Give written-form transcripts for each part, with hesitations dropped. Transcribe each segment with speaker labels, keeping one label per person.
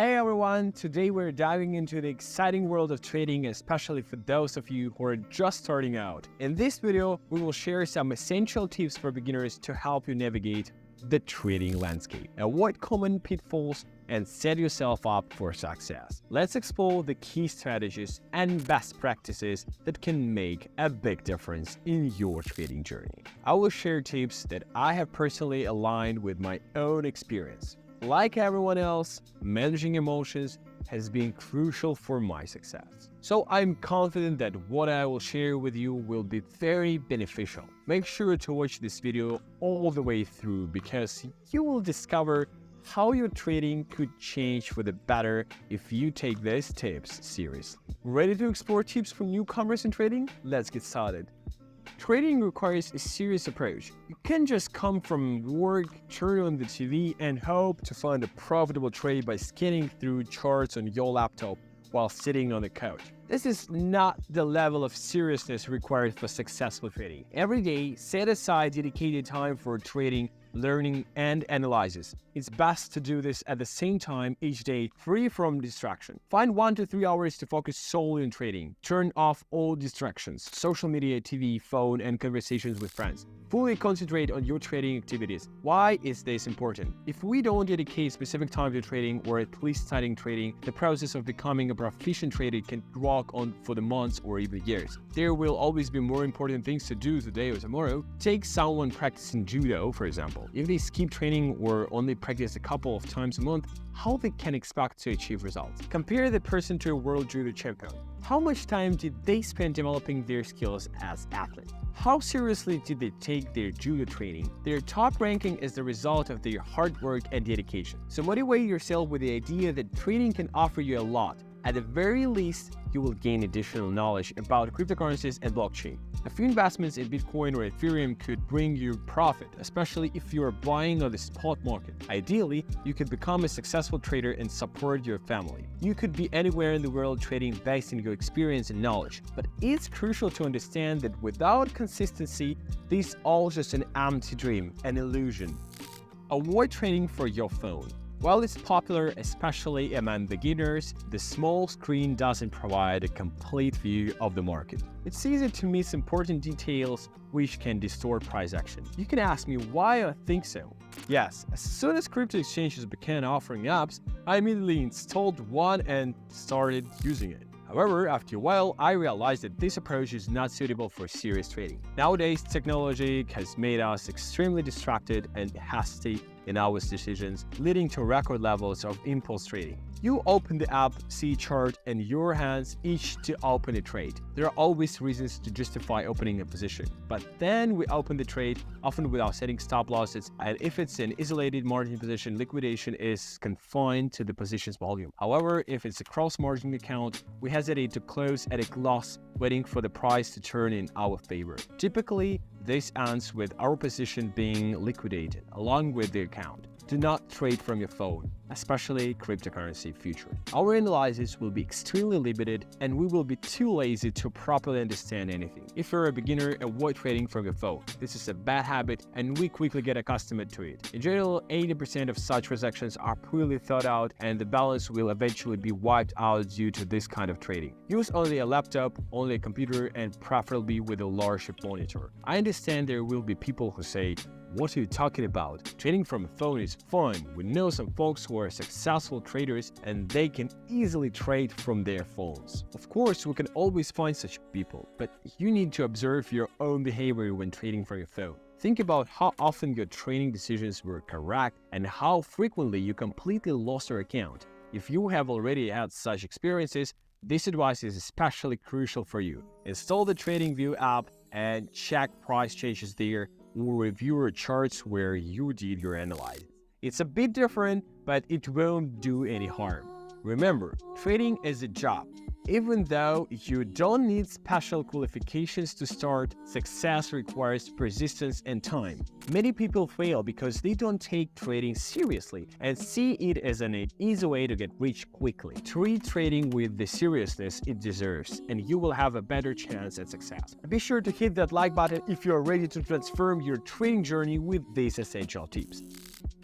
Speaker 1: Hey everyone, today we're diving into the exciting world of trading, especially for those of you who are just starting out. In this video, we will share some essential tips for beginners to help you navigate the trading landscape, avoid common pitfalls, and set yourself up for success. Let's explore the key strategies and best practices that can make a big difference in your trading journey. I will share tips that I have personally aligned with my own experience. Like everyone else, managing emotions has been crucial for my success. So I'm confident that what I will share with you will be very beneficial. Make sure to watch this video all the way through because you will discover how your trading could change for the better if you take these tips seriously. Ready to explore tips for newcomers in trading? Let's get started. Trading requires a serious approach. You can't just come from work, turn on the TV, and hope to find a profitable trade by scanning through charts on your laptop while sitting on the couch. This is not the level of seriousness required for successful trading. Every day, set aside dedicated time for trading, learning, and analysis. It's best to do this at the same time each day, free from distraction. Find 1 to 3 hours to focus solely on trading. Turn off all distractions, social media, TV, phone, and conversations with friends. Fully concentrate on your trading activities. Why is this important? If we don't dedicate specific time to trading, or at least studying trading, the process of becoming a proficient trader can drag on for the months or even years. There will always be more important things to do today or tomorrow. Take someone practicing judo, for example. If they skip training or only practice a couple of times a month, how they can expect to achieve results? Compare the person to a world judo champion. How much time did they spend developing their skills as athletes? How seriously did they take their judo training? Their top ranking is the result of their hard work and dedication. So motivate yourself with the idea that trading can offer you a lot. At the very least, you will gain additional knowledge about cryptocurrencies and blockchain. A few investments in Bitcoin or Ethereum could bring you profit, especially if you are buying on the spot market. Ideally, you could become a successful trader and support your family. You could be anywhere in the world trading based on your experience and knowledge, but it's crucial to understand that without consistency, this is all just an empty dream, an illusion. Avoid trading for your phone. While it's popular, especially among beginners, the small screen doesn't provide a complete view of the market. It's easy to miss important details which can distort price action. You can ask me why I think so. Yes, as soon as crypto exchanges began offering apps, I immediately installed one and started using it. However, after a while, I realized that this approach is not suitable for serious trading. Nowadays, technology has made us extremely distracted and hasty in our decisions, leading to record levels of impulse trading. You open the app, see a chart, and your hands itch to open a trade. There are always reasons to justify opening a position, but then we open the trade, often without setting stop losses, and if it's an isolated margin position, liquidation is confined to the position's volume. However, if it's a cross-margin account, we hesitate to close at a loss, waiting for the price to turn in our favor. Typically, this ends with our position being liquidated, along with the account. Do not trade from your phone, especially cryptocurrency futures. Our analysis will be extremely limited and we will be too lazy to properly understand anything. If you're a beginner, avoid trading from your phone. This is a bad habit and we quickly get accustomed to it. In general, 80% of such transactions are poorly thought out and the balance will eventually be wiped out due to this kind of trading. Use only a laptop, only a computer, and preferably with a large monitor. I understand there will be people who say, "What are you talking about? Trading from a phone is fun." We know some folks who are successful traders and they can easily trade from their phones. Of course, we can always find such people, but you need to observe your own behavior when trading from your phone. Think about how often your trading decisions were correct and how frequently you completely lost your account. If you have already had such experiences, this advice is especially crucial for you. Install the TradingView app and check price changes there, or review your charts where you did your analysis. It's a bit different, but it won't do any harm. Remember, trading is a job. Even though you don't need special qualifications to start, success requires persistence and time. Many people fail because they don't take trading seriously and see it as an easy way to get rich quickly. Treat trading with the seriousness it deserves, and you will have a better chance at success. Be sure to hit that like button if you are ready to transform your trading journey with these essential tips.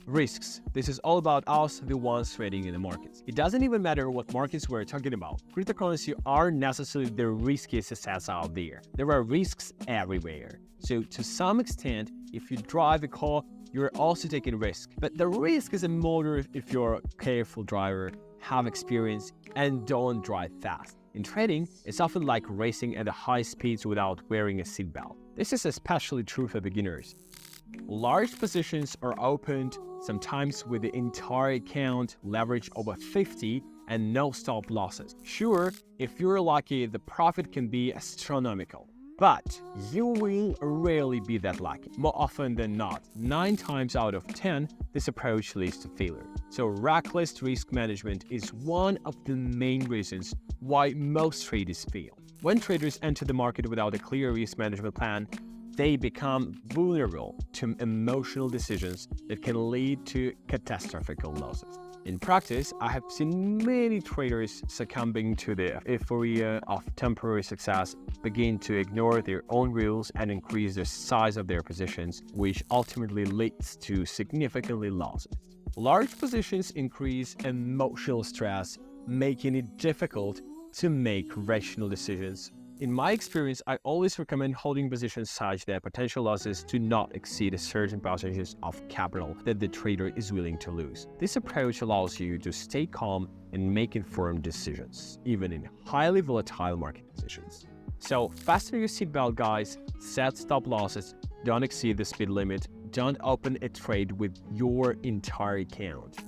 Speaker 1: Risks. This is all about us, the ones trading in the markets. It doesn't even matter what markets we're talking about. Cryptocurrency aren't necessarily the riskiest assets out there. There are risks everywhere. So to some extent, if you drive a car, you're also taking risk. But the risk is a moderate if you're a careful driver, have experience, and don't drive fast. In trading, it's often like racing at high speeds without wearing a seatbelt. This is especially true for beginners. Large positions are opened, sometimes with the entire account leveraged over 50 and no stop losses. Sure, if you're lucky, the profit can be astronomical. But you will rarely be that lucky. More often than not, 9 times out of 10, this approach leads to failure. So reckless risk management is one of the main reasons why most traders fail. When traders enter the market without a clear risk management plan, they become vulnerable to emotional decisions that can lead to catastrophic losses. In practice, I have seen many traders succumbing to the euphoria of temporary success, begin to ignore their own rules and increase the size of their positions, which ultimately leads to significant losses. Large positions increase emotional stress, making it difficult to make rational decisions. In my experience, I always recommend holding positions such that potential losses do not exceed a certain percentage of capital that the trader is willing to lose. This approach allows you to stay calm and make informed decisions, even in highly volatile market positions. So fasten your seatbelt, guys, set stop losses, don't exceed the speed limit, don't open a trade with your entire account.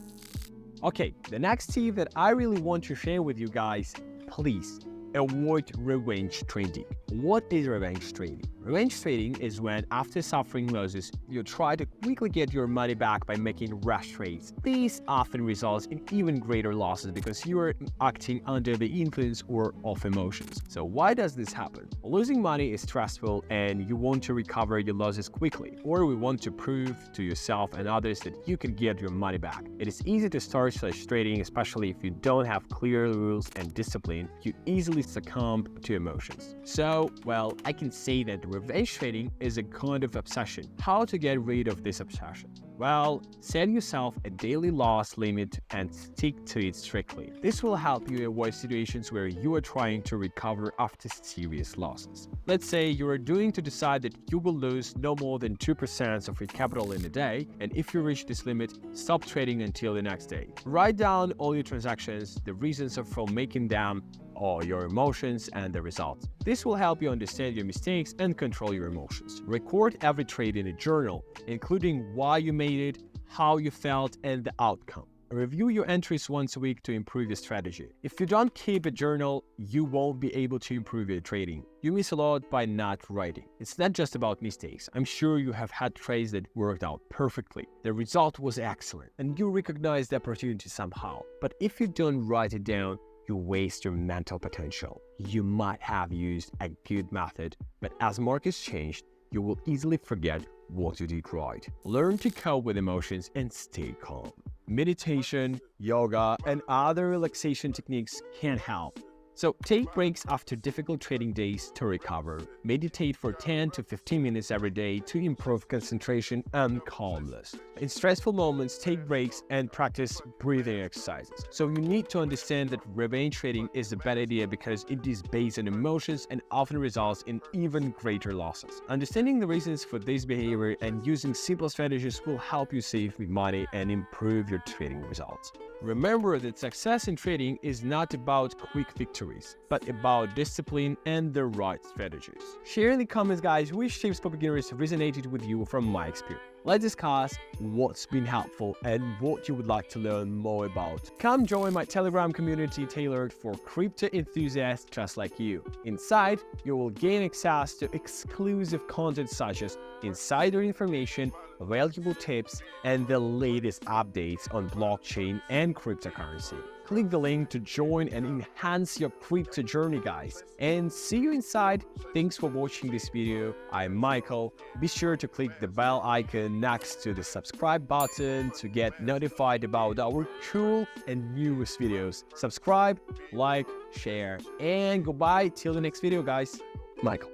Speaker 1: Okay, the next tip that I really want to share with you guys, please avoid revenge trading. What is revenge trading? Revenge trading is when, after suffering losses, you try to quickly get your money back by making rash trades. This often results in even greater losses because you are acting under the influence or of emotions. So why does this happen? Losing money is stressful and you want to recover your losses quickly, or we want to prove to yourself and others that you can get your money back. It is easy to start such trading, especially if you don't have clear rules and discipline. You easily succumb to emotions. So, well, I can say that revenge trading is a kind of obsession. How to get rid of this obsession? Well, set yourself a daily loss limit and stick to it strictly. This will help you avoid situations where you are trying to recover after serious losses. Let's say you are doing to decide that you will lose no more than 2% of your capital in a day, and if you reach this limit, stop trading until the next day. Write down all your transactions, the reasons for making them, or your emotions and the results. This will help you understand your mistakes and control your emotions. Record every trade in a journal, including why you made it, how you felt, and the outcome. Review your entries once a week to improve your strategy. If you don't keep a journal, you won't be able to improve your trading. You miss a lot by not writing. It's not just about mistakes. I'm sure you have had trades that worked out perfectly. The result was excellent, and you recognize the opportunity somehow. But if you don't write it down, you waste your mental potential. You might have used a good method, but as markets changed, you will easily forget what you did right. Learn to cope with emotions and stay calm. Meditation, yoga, and other relaxation techniques can help. So take breaks after difficult trading days to recover. Meditate for 10 to 15 minutes every day to improve concentration and calmness. In stressful moments, take breaks and practice breathing exercises. So you need to understand that revenge trading is a bad idea because it is based on emotions and often results in even greater losses. Understanding the reasons for this behavior and using simple strategies will help you save money and improve your trading results. Remember that success in trading is not about quick victories, but about discipline and the right strategies. Share in the comments, guys, which tips for beginners resonated with you from my experience. Let's discuss what's been helpful and what you would like to learn more about. Come join my Telegram community tailored for crypto enthusiasts just like you. Inside, you will gain access to exclusive content such as insider information, valuable tips, and the latest updates on blockchain and cryptocurrency. Click the link to join and enhance your crypto journey, guys. And see you inside. Thanks for watching this video. I'm Michael. Be sure to click the bell icon next to the subscribe button to get notified about our cool and newest videos. Subscribe, like, share, and goodbye till the next video, guys. Michael.